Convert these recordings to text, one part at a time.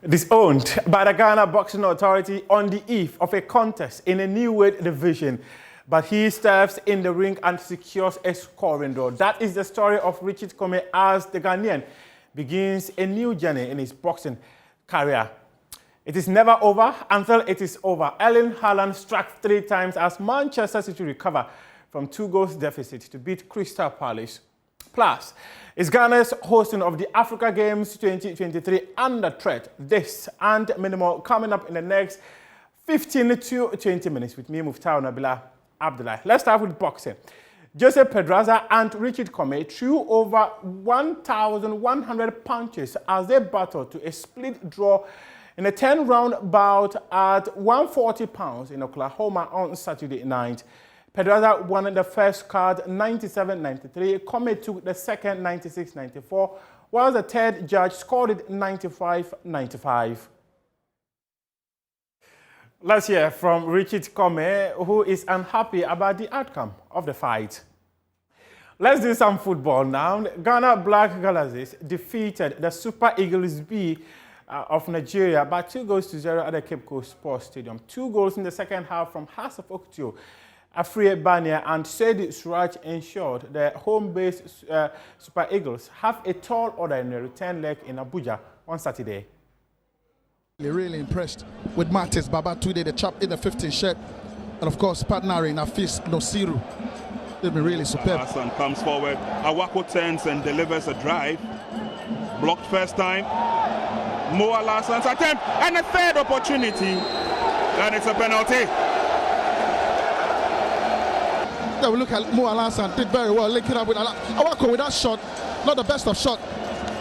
Disowned by the Ghana Boxing Authority on the eve of a contest in a new weight division, but he steps in the ring and secures a scoring draw. That is the story of Richard Comey as the Ghanaian begins a new journey in his boxing career. It is never over until it is over. Erling Haaland struck 3 times as Manchester City recover from 2-goal deficit to beat Crystal Palace. Plus, is Ghana's hosting of the Africa Games 2023 under threat? This and many more coming up in the next 15 to 20 minutes with me, Muftawu, Nabila, Abdulai. Let's start with boxing. Joseph Pedraza and Richard Comey threw over 1,100 punches as they battled to a split draw in a 10-round bout at 140 pounds in Oklahoma on Saturday night. Pedraza won the first card 97-93, Comey took the second 96-94, while the third judge scored it 95-95. Let's hear from Richard Comey, who is unhappy about the outcome of the fight. Let's do some football now. Ghana Black Galaxies defeated the Super Eagles B of Nigeria by 2-0 at the Cape Coast Sports Stadium. 2 goals in the second half from House of Oktio, Afriye Bania and Sedi Suraj ensured the home-based Super Eagles have a tall order in the return leg in Abuja on Saturday. Really impressed with Martins Babatunde, the chap in the 15 shirt, and of course partnering Afis Nosiru. They've been really superb. Hassan comes forward. Awako turns and delivers a drive. Blocked first time. Mo Alassan's attempt and a third opportunity. And it's a penalty. Yeah, we look at Mo Alassan, did very well linking up with Awako with that shot. Not the best of shot,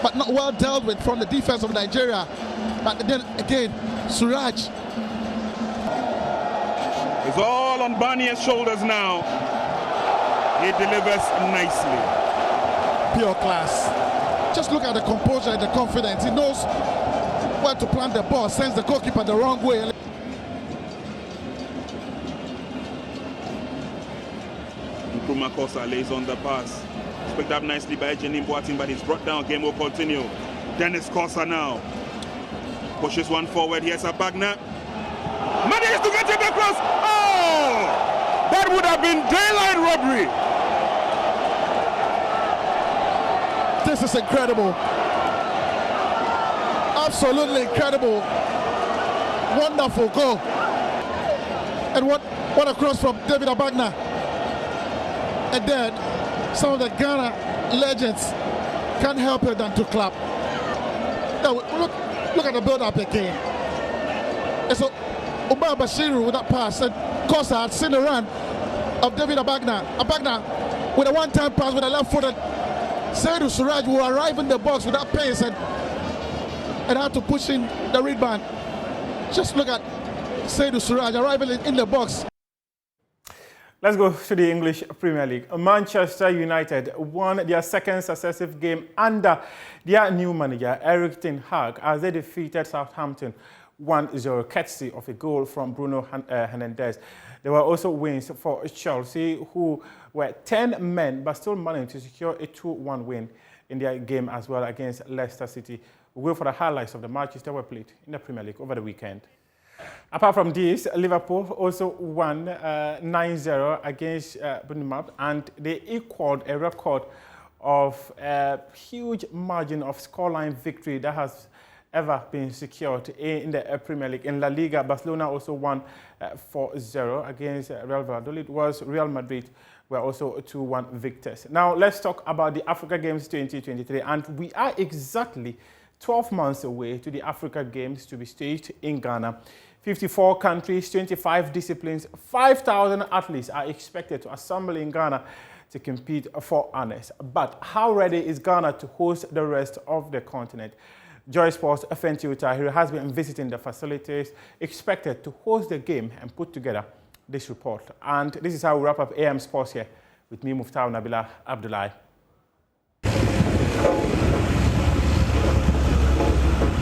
but not well dealt with from the defense of Nigeria. But then again, Suraj. It's all on Bania's shoulders now. He delivers nicely. Pure class. Just look at the composure and the confidence. He knows where to plant the ball, sends the goalkeeper the wrong way. Nkrumah Kosa lays on the pass. Picked up nicely by Jenim Boateng, but it's brought down. Game will continue. Dennis Kosa now. Pushes one forward. Here's Abagna. Manages to get it across. Oh! That would have been daylight robbery. This is incredible. Absolutely incredible. Wonderful goal. And what a cross from David Abagna. And then some of the Ghana legends can't help it than to clap. Now, look at the build-up again. And so Umar Bashiru with that pass, and Kosa had seen the run of David Abagna. Abagna with a one-time pass with a left-footed. Saidu Suraj will arrive in the box with that pace and had to push in the rebound. Just look at Saidu Suraj arriving in the box. Let's go to the English Premier League. Manchester United won their second successive game under their new manager, Erik ten Hag, as they defeated Southampton 1-0, courtesy of a goal from Bruno Hernandez. There were also wins for Chelsea, who were 10 men, but still managed to secure a 2-1 win in their game as well against Leicester City. We'll go for the highlights of the matches that were played in the Premier League over the weekend. Apart from this, Liverpool also won 9-0 against Bournemouth, and they equaled a record of a huge margin of scoreline victory that has ever been secured in the Premier League. In La Liga, Barcelona also won 4-0 against Real Valladolid. It was Real Madrid were also 2-1 victors. Now let's talk about the Africa Games 2023, and we are exactly 12 months away to the Africa Games to be staged in Ghana. 54 countries, 25 disciplines, 5,000 athletes are expected to assemble in Ghana to compete for honors. But how ready is Ghana to host the rest of the continent? Joy Sports' Fentiu Tahir has been visiting the facilities expected to host the game and put together this report. And this is how we wrap up AM Sports here with me, Muftawu, Nabila, Abdulai.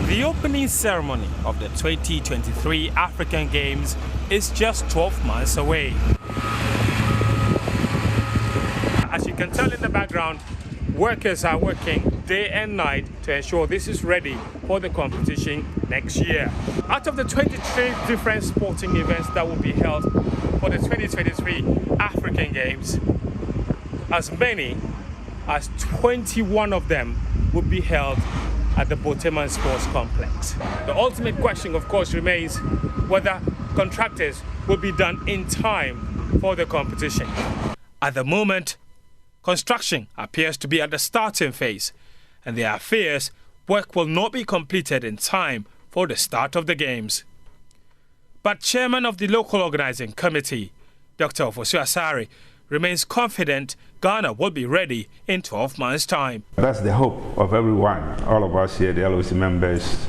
The opening ceremony of the 2023 African Games is just 12 months away. As you can tell in the background, workers are working day and night to ensure this is ready for the competition next year. Out of the 23 different sporting events that will be held for the 2023 African Games, as many as 21 of them will be held at the Boteman Sports Complex. The ultimate question, of course, remains whether contractors will be done in time for the competition. At the moment, construction appears to be at the starting phase, and there are fears work will not be completed in time for the start of the Games. But chairman of the local organizing committee, Dr. Ofosu Asare, remains confident Ghana will be ready in 12 months' time. That's the hope of everyone, all of us here, the LOC members,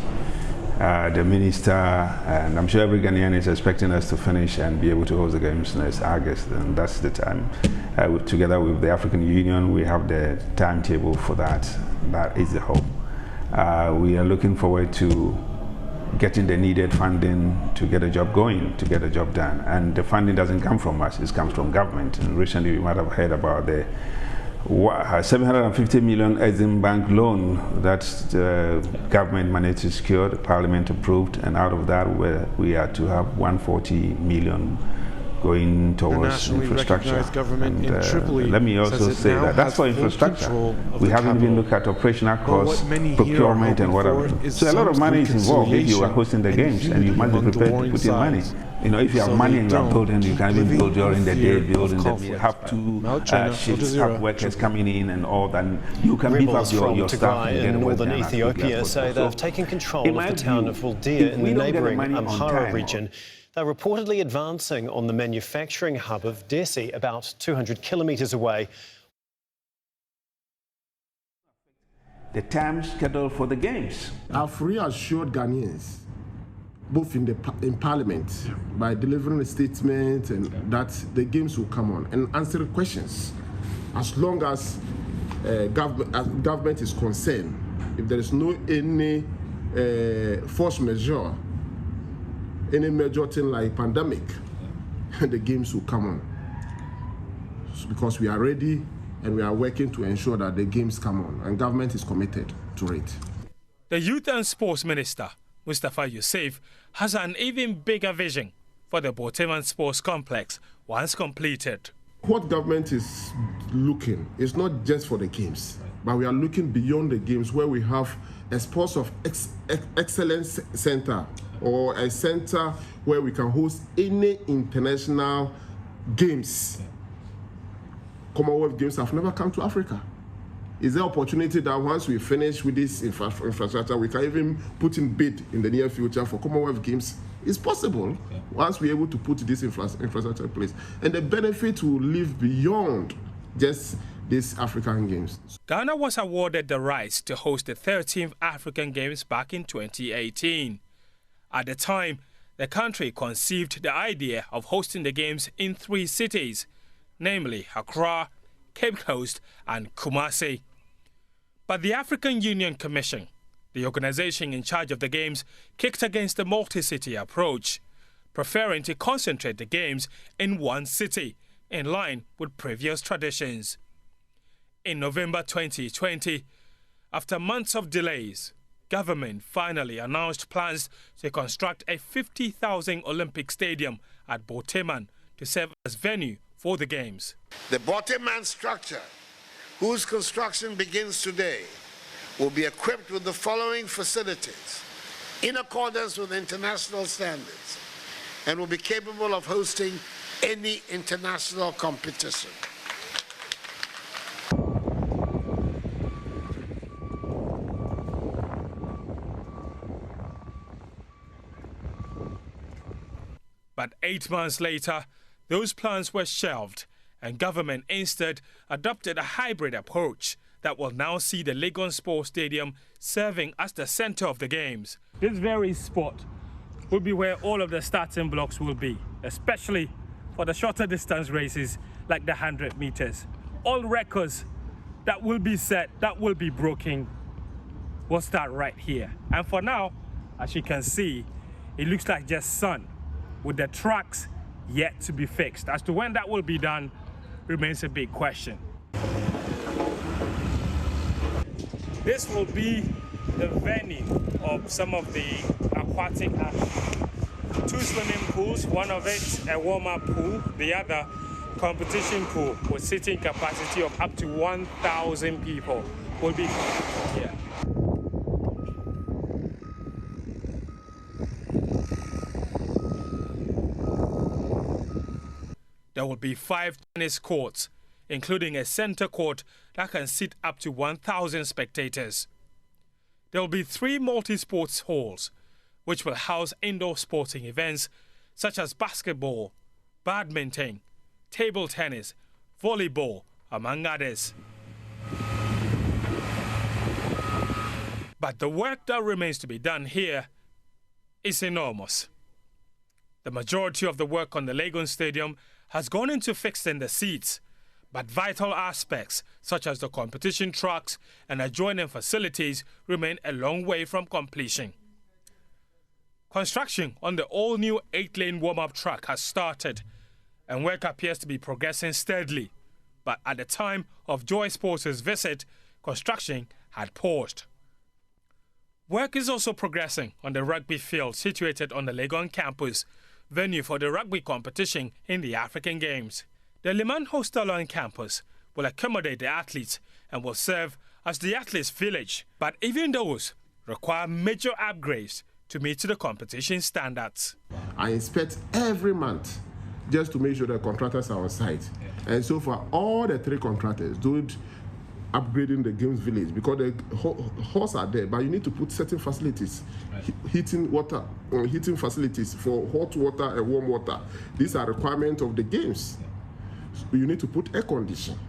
the minister, and I'm sure every Ghanaian is expecting us to finish and be able to host the Games next August, and that's the time. Together with the African Union, we have the timetable for that. That is the hope. We are looking forward to getting the needed funding to get a job going, to get a job done. And the funding doesn't come from us, it comes from government. And recently we might have heard about the 750 million Exim Bank loan that the government managed to secure, the parliament approved, and out of that we are to have 140 million going towards infrastructure. Government in Tripoli let me also say that's for infrastructure. We haven't even looked at operational costs, procurement and whatever. So a lot of money is involved if you are hosting the Games, and you must be prepared to put in money. You know, if you have money and you are building, you can even build during the day, you have to shifts, have workers coming in and all that. You can beef up your staff and get northern Ethiopia say they've taken control of the town of Waldia in the neighbouring Amhara region. They're reportedly advancing on the manufacturing hub of Desi, about 200 kilometres away. The time scheduled for the Games. I've reassured Ghanaians, both in Parliament, by delivering a statement and that the Games will come on and answer questions. As long as government is concerned, if there is no any force majeure, any major thing like pandemic, the Games will come on. Because we are ready and we are working to ensure that the Games come on, and government is committed to it. The Youth and Sports Minister, Mustafa Youssef, has an even bigger vision for the Boteman Sports Complex once completed. What government is looking is not just for the Games, but we are looking beyond the Games, where we have a sports of excellence center, or a center where we can host any international games. Commonwealth Games have never come to Africa. Is there opportunity that once we finish with this infrastructure, we can even put in bid in the near future for Commonwealth Games? It's possible once we're able to put this infrastructure in place. And the benefit will live beyond just these African Games. Ghana was awarded the rights to host the 13th African Games back in 2018. At the time, the country conceived the idea of hosting the Games in 3 cities, namely Accra, Cape Coast and Kumasi. But the African Union Commission, the organization in charge of the Games, kicked against the multi-city approach, preferring to concentrate the Games in one city, in line with previous traditions. In November 2020, after months of delays, government finally announced plans to construct a 50,000 Olympic stadium at Boteman to serve as venue for the Games. The Boteman structure, whose construction begins today, will be equipped with the following facilities in accordance with international standards and will be capable of hosting any international competition. But 8 months later, those plans were shelved, and government instead adopted a hybrid approach that will now see the Legon Sports Stadium serving as the center of the Games. This very spot will be where all of the starting blocks will be, especially for the shorter distance races like the 100 meters. All records that will be set, that will be broken, will start right here. And for now, as you can see, it looks like just sun, with the tracks yet to be fixed. As to when that will be done remains a big question. This will be the venue of some of the aquatic activities. 2 swimming pools, one of it a warm-up pool, the other competition pool with seating capacity of up to 1,000 people will be here. There will be 5 tennis courts, including a center court that can seat up to 1,000 spectators. There will be 3 multi-sports halls, which will house indoor sporting events such as basketball, badminton, table tennis, volleyball, among others. But the work that remains to be done here is enormous. The majority of the work on the Legon Stadium has gone into fixing the seats, but vital aspects such as the competition tracks and adjoining facilities remain a long way from completion. Construction on the all-new 8-lane warm-up track has started, and work appears to be progressing steadily. But at the time of Joy Sports' visit, construction had paused. Work is also progressing on the rugby field situated on the Legon campus, venue for the rugby competition in the African Games. The Liman Hostel on campus will accommodate the athletes and will serve as the athletes' village, but even those require major upgrades to meet the competition standards. I inspect every month just to make sure the contractors are on site. And so far, all the 3 contractors do upgrading the games village because the halls are there, but you need to put certain facilities, heating facilities for hot water and warm water. These are requirements of the games. So you need to put air conditioning.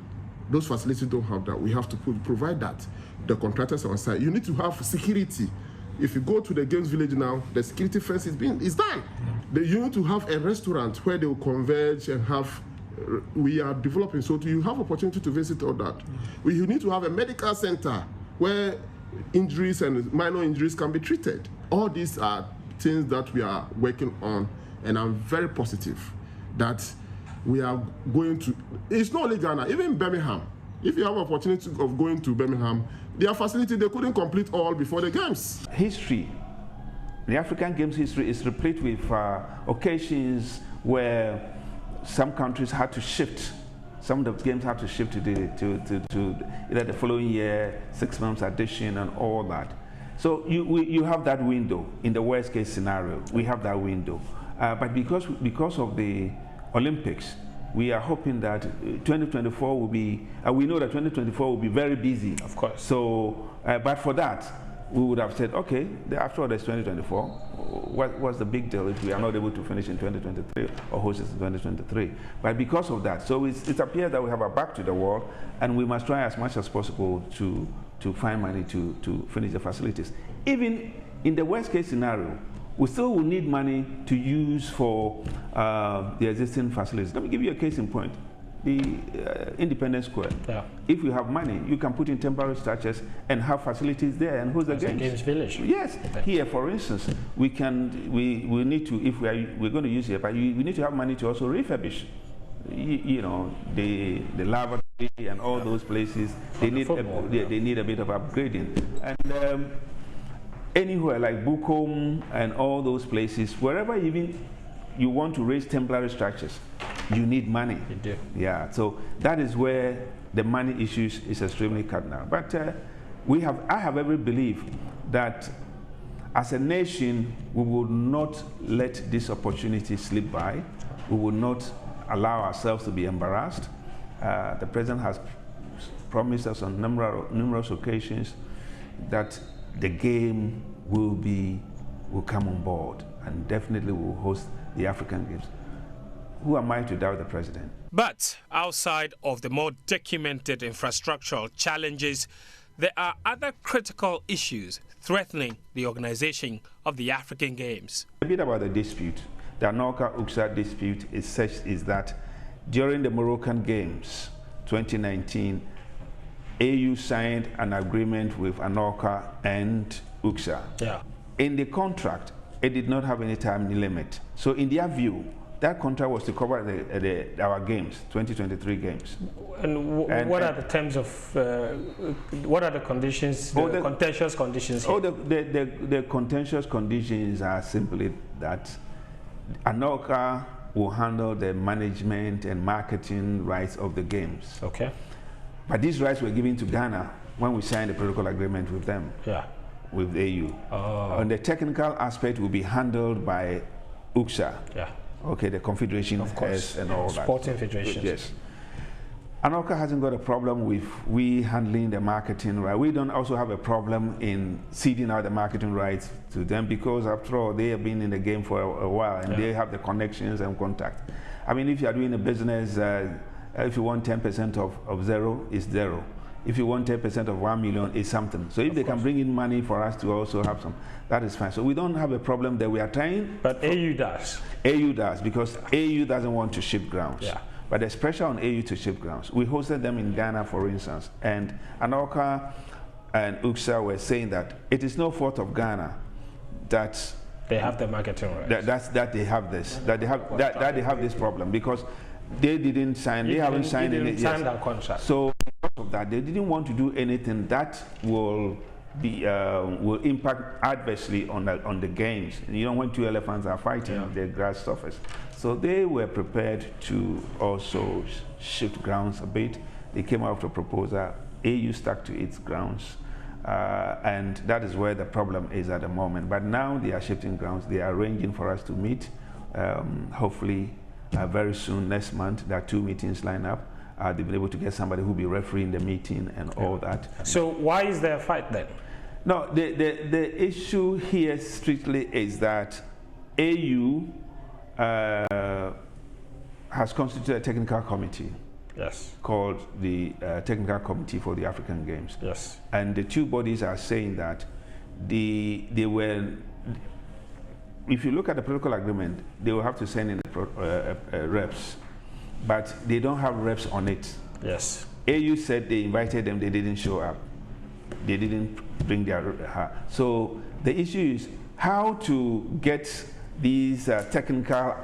Those facilities don't have that. We have to provide that. The contractors are on site. You need to have security. If you go to the games village now, the security fence is done. You need to have a restaurant where they will converge and have. We are developing, so you have opportunity to visit all that. You need to have a medical center where injuries and minor injuries can be treated. All these are things that we are working on, and I'm very positive that we are going to. It's not only Ghana, even Birmingham. If you have opportunity of going to Birmingham, their facility they couldn't complete all before the games. History, the African Games history is replete with occasions where some countries had to shift. Some of the games had to shift to either the following year, 6 months addition and all that. So you have that window in the worst case scenario. We have that window. But because of the Olympics, we are hoping that 2024 will be, we know that 2024 will be very busy. Of course. So, but for that, we would have said, okay, after all, there's 2024. What's the big deal if we are not able to finish in 2023 or host it in 2023? But because of that, so it appears that we have our back to the wall, and we must try as much as possible to find money to finish the facilities. Even in the worst case scenario, we still will need money to use for the existing facilities. Let me give you a case in point. The Independence Square. Yeah. If you have money, you can put in temporary structures and have facilities there and host the games. Games village. Yes. Okay. Here, for instance, we need to, if we're going to use it, but we need to have money to also refurbish. You know, the lavatory and all those places. They need a bit of upgrading. And anywhere like Bukom and all those places, wherever even you want to raise temporary structures, you need money. You do. Yeah, so that is where the money issues is extremely cardinal. But I have every belief that as a nation, we will not let this opportunity slip by. We will not allow ourselves to be embarrassed. The president has promised us on numerous occasions that the game will come on board and definitely will host the African Games. Who am I to doubt the president? But outside of the more documented infrastructural challenges, there are other critical issues threatening the organization of the African Games. A bit about the dispute. The Anorca-UCSA dispute is that during the Moroccan Games 2019, AU signed an agreement with Anorca and UCSA. Yeah. In the contract, it did not have any time limit. So in their view, That contract was to cover our games, 2023 games. And what are the terms of, what are the conditions, the contentious conditions here? The contentious conditions are simply that ANOCA will handle the management and marketing rights of the games. Okay. But these rights were given to Ghana when we signed the protocol agreement with them, with AU. Oh. And the technical aspect will be handled by UCSA. Yeah. Okay, the confederation of course, and all that. Sporting federations. Yes. ANOCA hasn't got a problem with we handling the marketing right. We don't also have a problem in ceding out the marketing rights to them because after all, they have been in the game for a while and they have the connections and contact. I mean, if you are doing a business, if you want 10% of zero, it's zero. If you want 10% of 1 million, it's something. So if they can bring in money for us to also have some, that is fine. So we don't have a problem that we are trying. But AU does. AU does, because AU doesn't want to shift grounds. Yeah. But there's pressure on AU to shift grounds. We hosted them in Ghana, for instance, and ANOCA and UCSA were saying that it is no fault of Ghana that they have the marketing rights. That they have this, that they have this problem because they didn't sign. They haven't signed any. Sign that contract. So because of that, they didn't want to do anything that will impact adversely on the games. You know, when two elephants are fighting, the grass suffers. So they were prepared to also shift grounds a bit. They came out with a proposal. AU stuck to its grounds, and that is where the problem is at the moment. But now they are shifting grounds. They are arranging for us to meet, hopefully very soon, next month. There are 2 meetings lined up. They've been able to get somebody who will be refereeing the meeting and all that. So why is there a fight then? No, the issue here strictly is that AU has constituted a technical committee. Yes. Called the Technical Committee for the African Games. Yes. And the two bodies are saying that they were, if you look at the political agreement, they will have to send in reps, but they don't have reps on it. Yes. AU said they invited them, they didn't show up. They didn't bring their So the issue is how to get these technical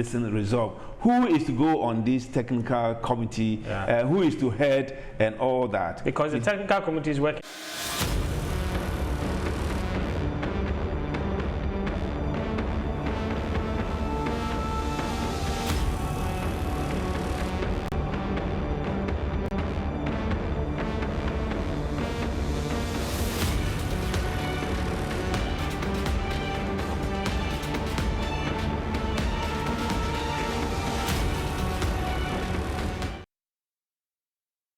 resolved. Who is to go on this technical committee? Who is to head and all that? Because the technical committee is working.